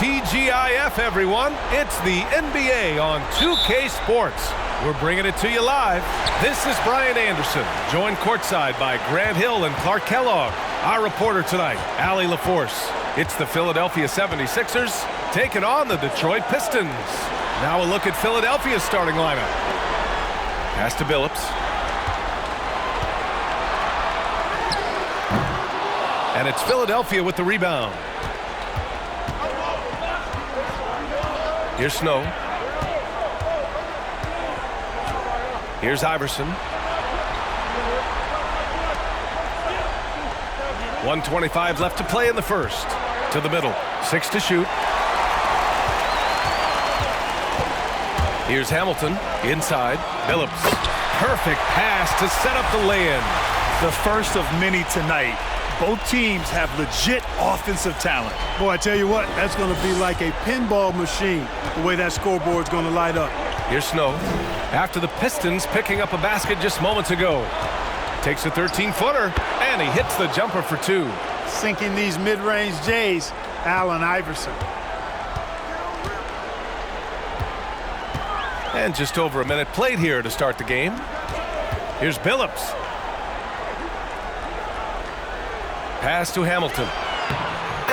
TGIF, everyone. It's the NBA on 2K Sports. We're bringing it to you live. This is Brian Anderson, joined courtside by Grant Hill and Clark Kellogg. Our reporter tonight, Allie LaForce. It's the Philadelphia 76ers taking on the Detroit Pistons. Now a look at Philadelphia's starting lineup. Pass to Billups. And it's Philadelphia with the rebound. Here's Snow. Here's Iverson. 1:25 left to play in the first. To the middle. 6 to shoot. Here's Hamilton. Inside. Billups. Perfect pass to set up the lay-in. The first of many tonight. Both teams have legit offensive talent. Boy, I tell you what, that's going to be like a pinball machine, the way that scoreboard's going to light up. Here's Snow. After the Pistons picking up a basket just moments ago. Takes a 13-footer, and he hits the jumper for 2. Sinking these mid-range J's, Allen Iverson. And just over a minute played here to start the game. Here's Billups. Pass to Hamilton.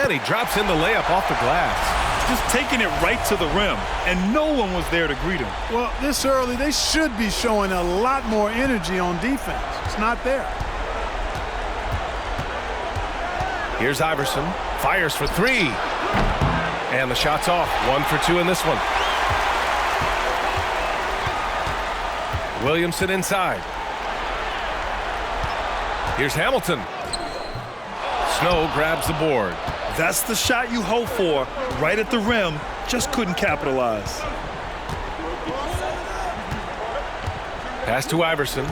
And he drops in the layup off the glass. Just taking it right to the rim, and no one was there to greet him. Well, this early, they should be showing a lot more energy on defense. It's not there. Here's Iverson. Fires for 3. And the shot's off. 1 for 2 in this one. Williamson inside. Here's Hamilton. Snow grabs the board. That's the shot you hope for, right at the rim. Just couldn't capitalize. Pass to Iverson.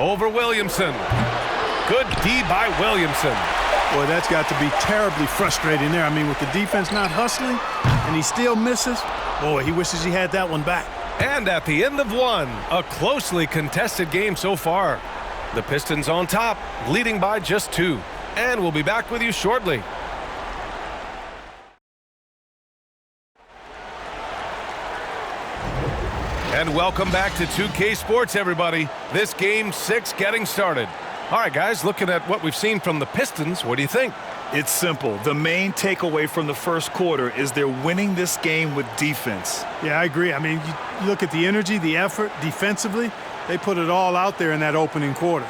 Over Williamson. Good D by Williamson. Boy, that's got to be terribly frustrating there. I mean, with the defense not hustling, and he still misses. Boy, he wishes he had that one back. And at the end of one, a closely contested game so far. The Pistons on top, leading by just 2. And we'll be back with you shortly. And welcome back to 2K Sports, everybody. This game 6 getting started. All right, guys, looking at what we've seen from the Pistons, what do you think? It's simple. The main takeaway from the first quarter is they're winning this game with defense. Yeah, I agree. I mean, you look at the energy, the effort, defensively, they put it all out there in that opening quarter.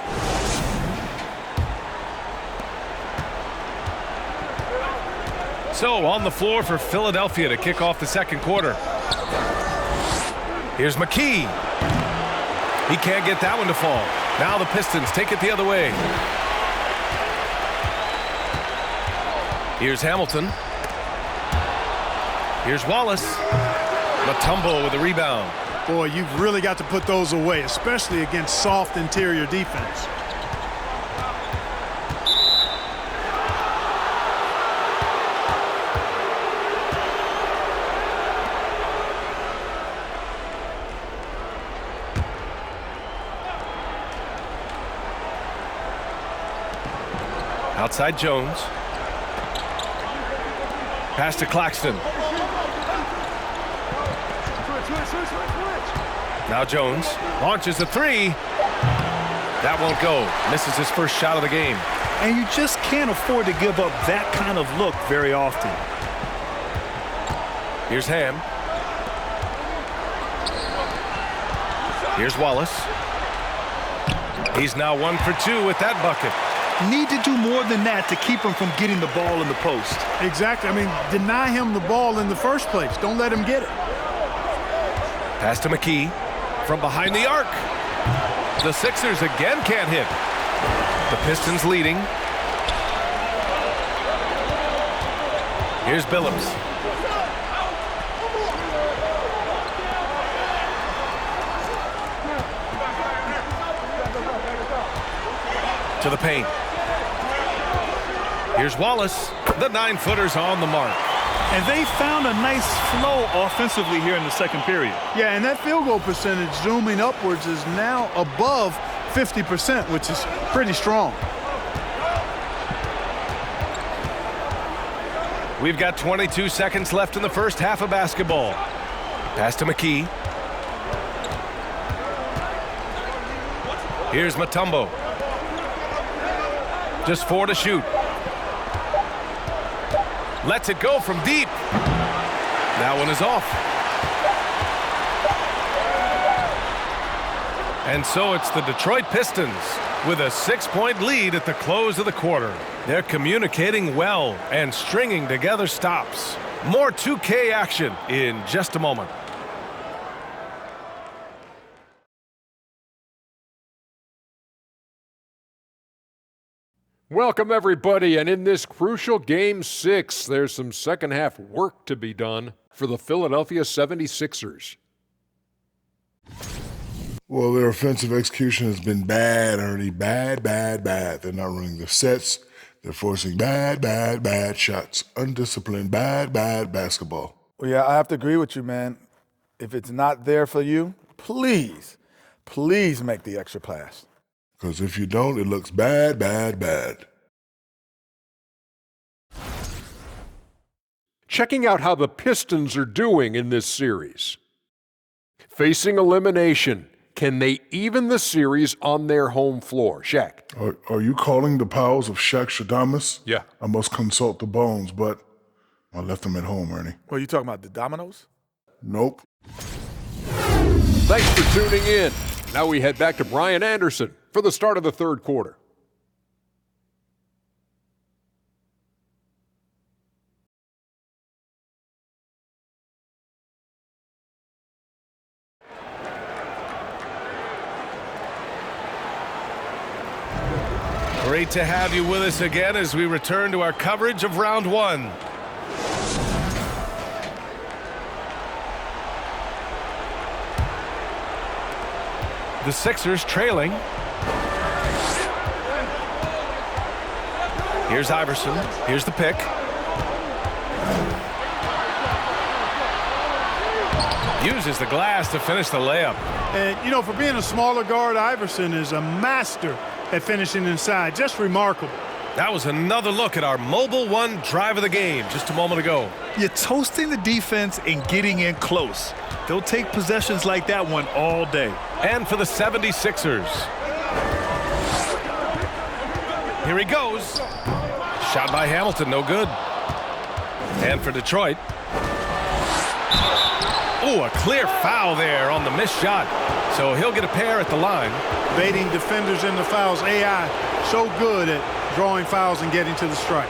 So, on the floor for Philadelphia to kick off the second quarter. Here's McKee. He can't get that one to fall. Now the Pistons take it the other way. Here's Hamilton. Here's Wallace. Mutombo with the rebound. Boy, you've really got to put those away, especially against soft interior defense. Outside Jones. Pass to Claxton. Now Jones launches a 3. That won't go. Misses his first shot of the game. And you just can't afford to give up that kind of look very often. Here's Ham. Here's Wallace. He's now 1 for 2 with that bucket. Need to do more than that to keep him from getting the ball in the post. Exactly. I mean, deny him the ball in the first place. Don't let him get it. Pass to McKee from behind the arc. The Sixers again can't hit. The Pistons leading. Here's Billups. To the paint. Here's Wallace. The 9-footer's on the mark. And they found a nice flow offensively here in the second period. Yeah, and that field goal percentage zooming upwards is now above 50%, which is pretty strong. We've got 22 seconds left in the first half of basketball. Pass to McKee. Here's Mutombo. Just 4 to shoot. Lets it go from deep. That one is off. And so it's the Detroit Pistons with a 6-point lead at the close of the quarter. They're communicating well and stringing together stops. More 2K action in just a moment. Welcome, everybody, and in this crucial Game 6, there's some second-half work to be done for the Philadelphia 76ers. Well, their offensive execution has been bad, Ernie. Bad. They're not running the sets. They're forcing bad shots. Undisciplined, bad basketball. Well, yeah, I have to agree with you, man. If it's not there for you, please make the extra pass. Because if you don't, it looks bad. Checking out how the Pistons are doing in this series. Facing elimination, can they even the series on their home floor? Shaq. Are you calling the powers of Shaq Stradamus? Yeah. I must consult the bones, but I left them at home, Ernie. Well, you talking about the dominoes? Nope. Thanks for tuning in. Now we head back to Brian Anderson for the start of the third quarter. Great to have you with us again as we return to our coverage of round one. The Sixers trailing. Here's Iverson. Here's the pick. Uses the glass to finish the layup. And, you know, for being a smaller guard, Iverson is a master at finishing inside. Just remarkable. That was another look at our Mobile One drive of the game just a moment ago. You're toasting the defense and getting in close. They'll take possessions like that one all day. And for the 76ers. Here he goes. Shot by Hamilton, no good. And for Detroit. Ooh, a clear foul there on the missed shot. So he'll get a pair at the line. Baiting defenders into fouls. AI so good at drawing fouls and getting to the strike.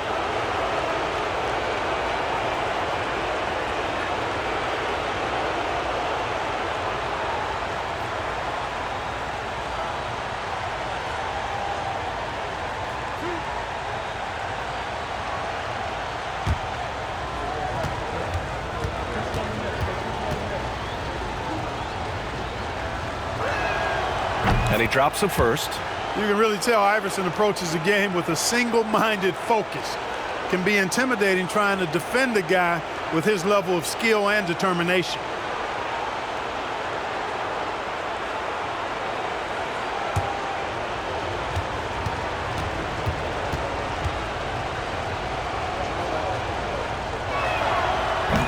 And he drops the first. You can really tell Iverson approaches the game with a single-minded focus. Can be intimidating trying to defend a guy with his level of skill and determination.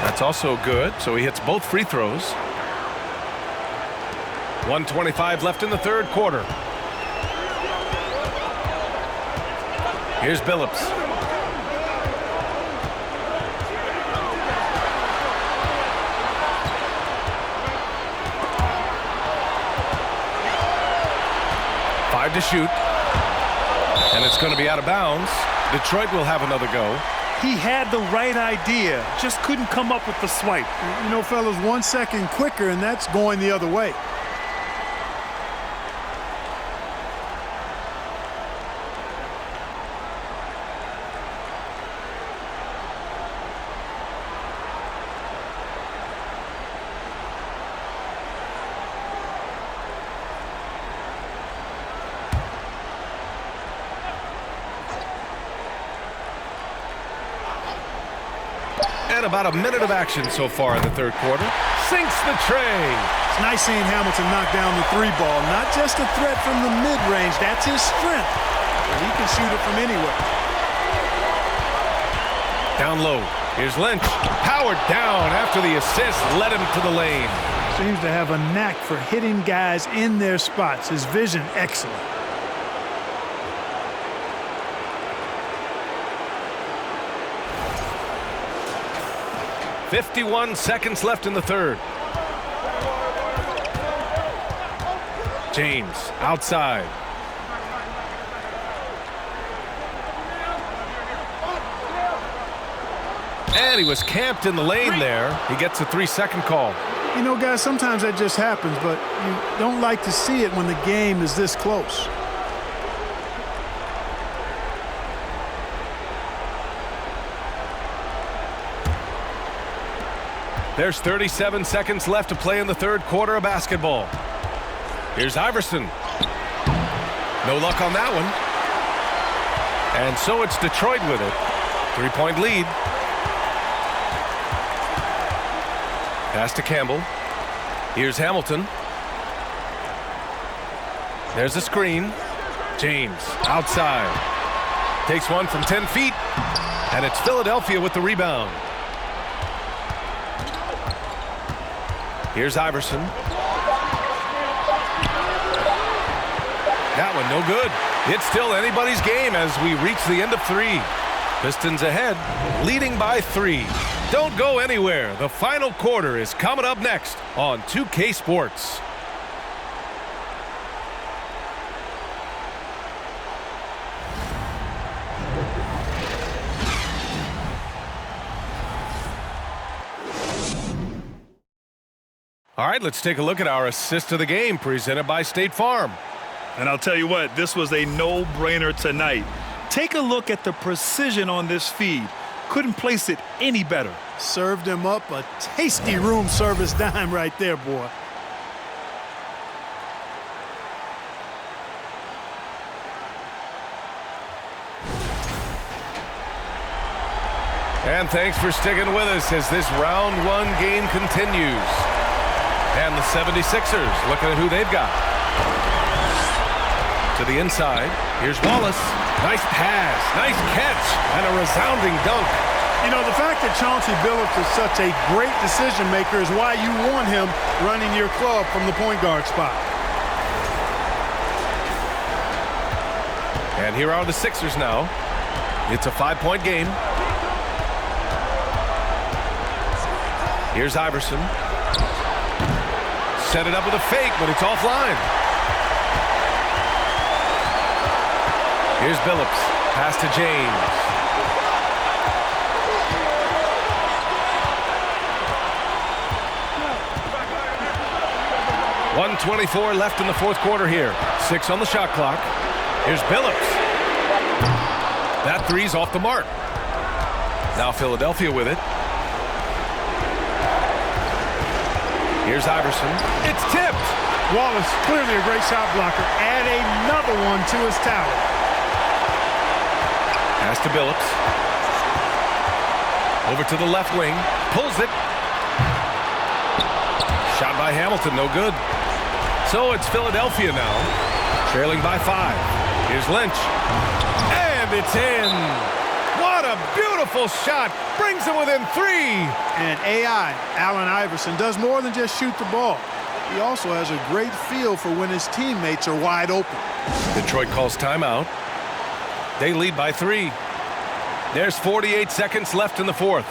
That's also good, so he hits both free throws. 1:25 left in the third quarter. Here's Billups. Five to shoot. And it's going to be out of bounds. Detroit will have another go. He had the right idea, just couldn't come up with the swipe. You know, fellas, 1 second quicker, and that's going the other way. And about a minute of action so far in the third quarter. Sinks the tray. It's nice seeing Hamilton knock down the three ball. Not just a threat from the mid-range. That's his strength. He can shoot it from anywhere. Down low. Here's Lynch. Powered down after the assist led him to the lane. Seems to have a knack for hitting guys in their spots. His vision excellent. .51 seconds left in the third. James outside. And he was camped in the lane there. He gets a 3-second call. You know, guys, sometimes that just happens, but you don't like to see it when the game is this close. There's 37 seconds left to play in the third quarter of basketball. Here's Iverson. No luck on that one. And so it's Detroit with it. 3-point lead. Pass to Campbell. Here's Hamilton. There's a screen. James outside. Takes one from 10 feet. And it's Philadelphia with the rebound. Here's Iverson. That one no good. It's still anybody's game as we reach the end of 3. Pistons ahead, leading by 3. Don't go anywhere. The final quarter is coming up next on 2K Sports. All right, let's take a look at our assist of the game presented by State Farm. And I'll tell you what, this was a no-brainer tonight. Take a look at the precision on this feed. Couldn't place it any better. Served him up a tasty room service dime right there, boy. And thanks for sticking with us as this round 1 game continues. And the 76ers looking at who they've got. To the inside. Here's Wallace. Nice pass, nice catch, and a resounding dunk. You know, the fact that Chauncey Billups is such a great decision maker is why you want him running your club from the point guard spot. And here are the Sixers now. It's a 5-point game. Here's Iverson. Set it up with a fake, but it's offline. Here's Billups. Pass to James. .124 left in the fourth quarter here. 6 on the shot clock. Here's Billups. That three's off the mark. Now Philadelphia with it. Here's Iverson. It's tipped. Wallace, clearly a great shot blocker. Add another one to his tower. Pass to Billups. Over to the left wing. Pulls it. Shot by Hamilton, no good. So it's Philadelphia now, trailing by 5. Here's Lynch. And it's in. What a beautiful shot. Brings them within 3. And AI, Allen Iverson, does more than just shoot the ball. He also has a great feel for when his teammates are wide open. Detroit calls timeout. They lead by 3. There's 48 seconds left in the fourth.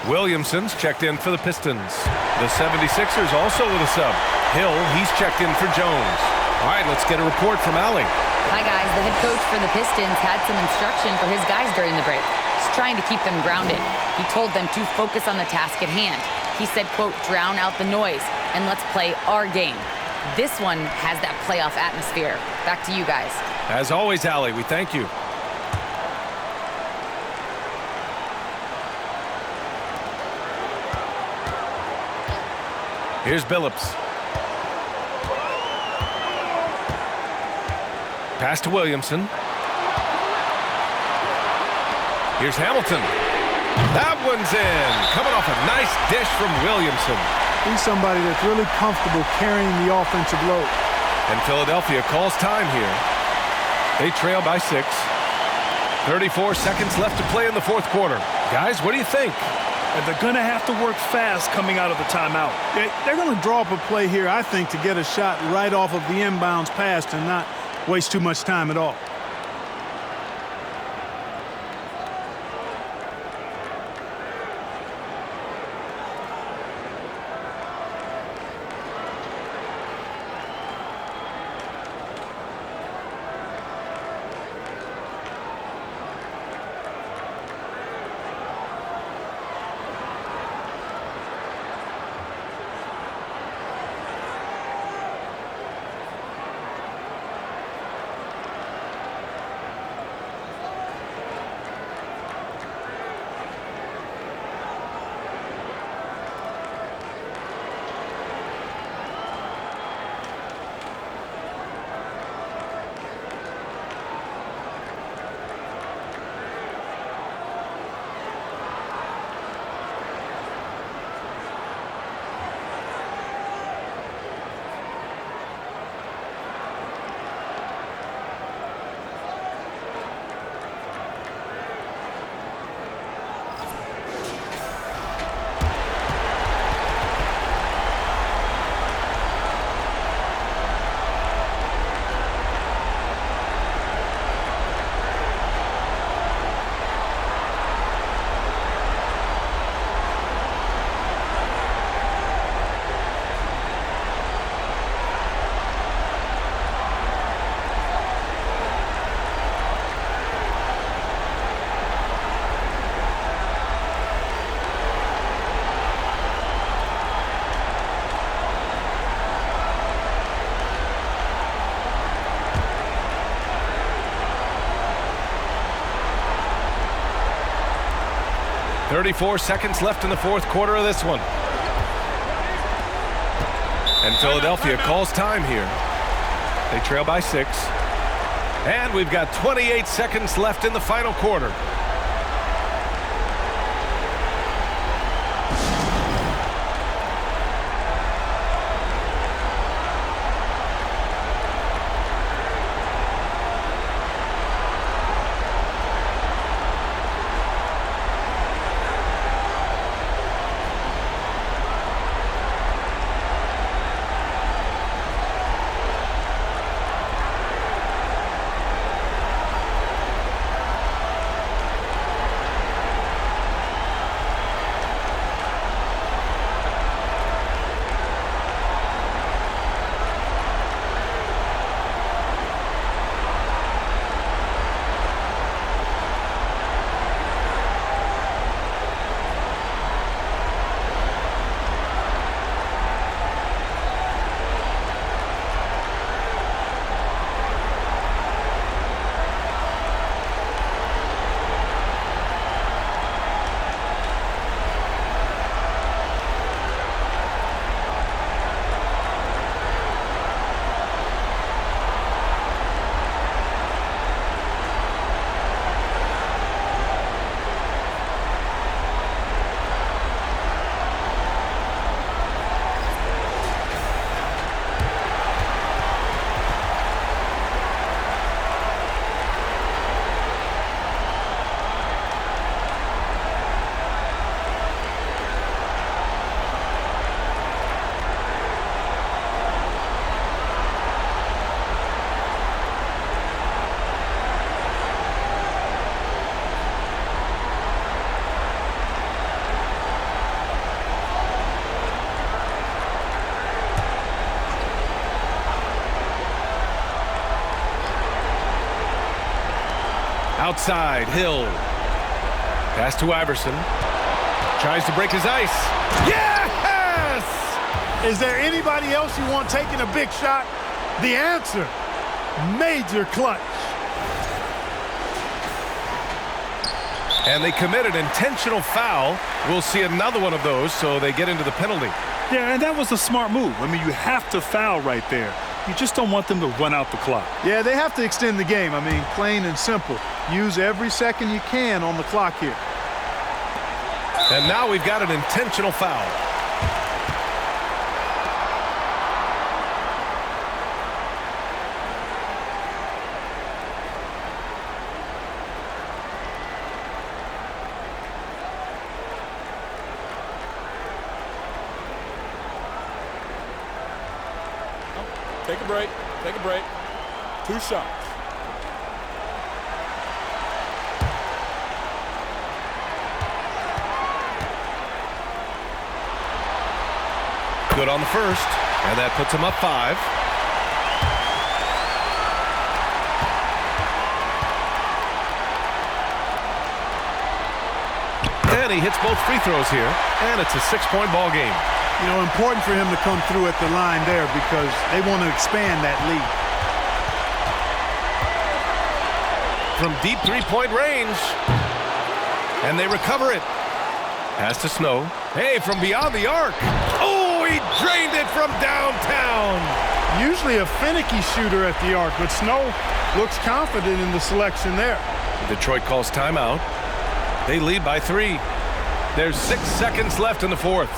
Williamson's checked in for the Pistons. The 76ers also with a sub. Hill, he's checked in for Jones. All right, let's get a report from Allie. Hi, guys. The head coach for the Pistons had some instruction for his guys during the break. He's trying to keep them grounded. He told them to focus on the task at hand. He said, quote, drown out the noise and let's play our game. This one has that playoff atmosphere. Back to you guys. As always, Allie, we thank you. Here's Billups. Pass to Williamson. Here's Hamilton. That one's in. Coming off a nice dish from Williamson. He's somebody that's really comfortable carrying the offensive load. And Philadelphia calls time here. They trail by 6. 34 seconds left to play in the fourth quarter. Guys, what do you think? And they're going to have to work fast coming out of the timeout. They're going to draw up a play here, I think, to get a shot right off of the inbounds pass and not waste too much time at all. .34 seconds left in the fourth quarter of this one. And Philadelphia calls time here. They trail by 6. And we've got 28 seconds left in the final quarter. Outside, Hill. Pass to Iverson. Tries to break his ice. Yes! Is there anybody else you want taking a big shot? The answer, major clutch. And they commit an intentional foul. We'll see another one of those, so they get into the penalty. Yeah, and that was a smart move. I mean, you have to foul right there. You just don't want them to run out the clock. Yeah, they have to extend the game. I mean, plain and simple. Use every second you can on the clock here. And now we've got an intentional foul. Take a break. Take a break. 2 shots. Good on the first, and that puts him up 5. And he hits both free throws here, and it's a 6-point ball game. You know, important for him to come through at the line there because they want to expand that lead. From deep three-point range, and they recover it. Pass to Snow. Hey, from beyond the arc. Oh, he drained it from downtown. Usually a finicky shooter at the arc, but Snow looks confident in the selection there. Detroit calls timeout. They lead by 3. There's 6 seconds left in the fourth.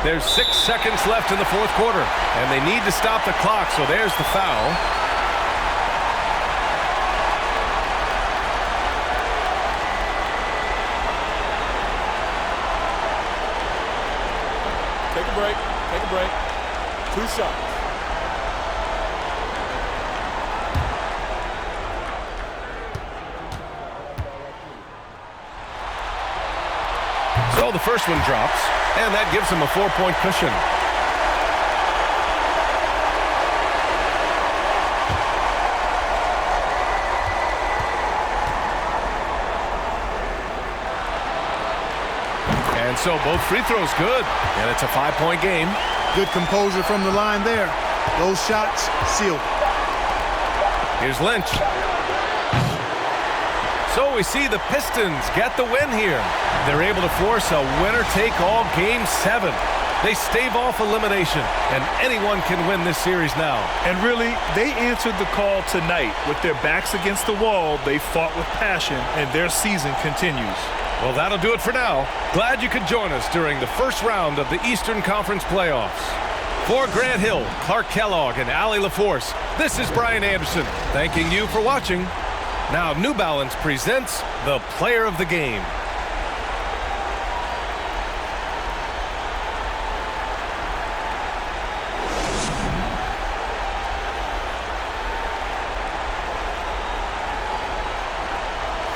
There's 6 seconds left in the fourth quarter, and they need to stop the clock, so there's the foul. Take a break. Take a break. 2 shots. So the first one drops, and that gives him a 4-point cushion. And so both free throws good, and it's a 5-point game. Good composure from the line there. Those shots sealed. Here's Lynch. So we see the Pistons get the win here. They're able to force a winner-take-all Game 7. They stave off elimination, and anyone can win this series now. And really, they answered the call tonight. With their backs against the wall, they fought with passion, and their season continues. Well, that'll do it for now. Glad you could join us during the first round of the Eastern Conference playoffs. For Grant Hill, Clark Kellogg, and Allie LaForce, this is Brian Anderson, thanking you for watching. Now, New Balance presents the Player of the Game.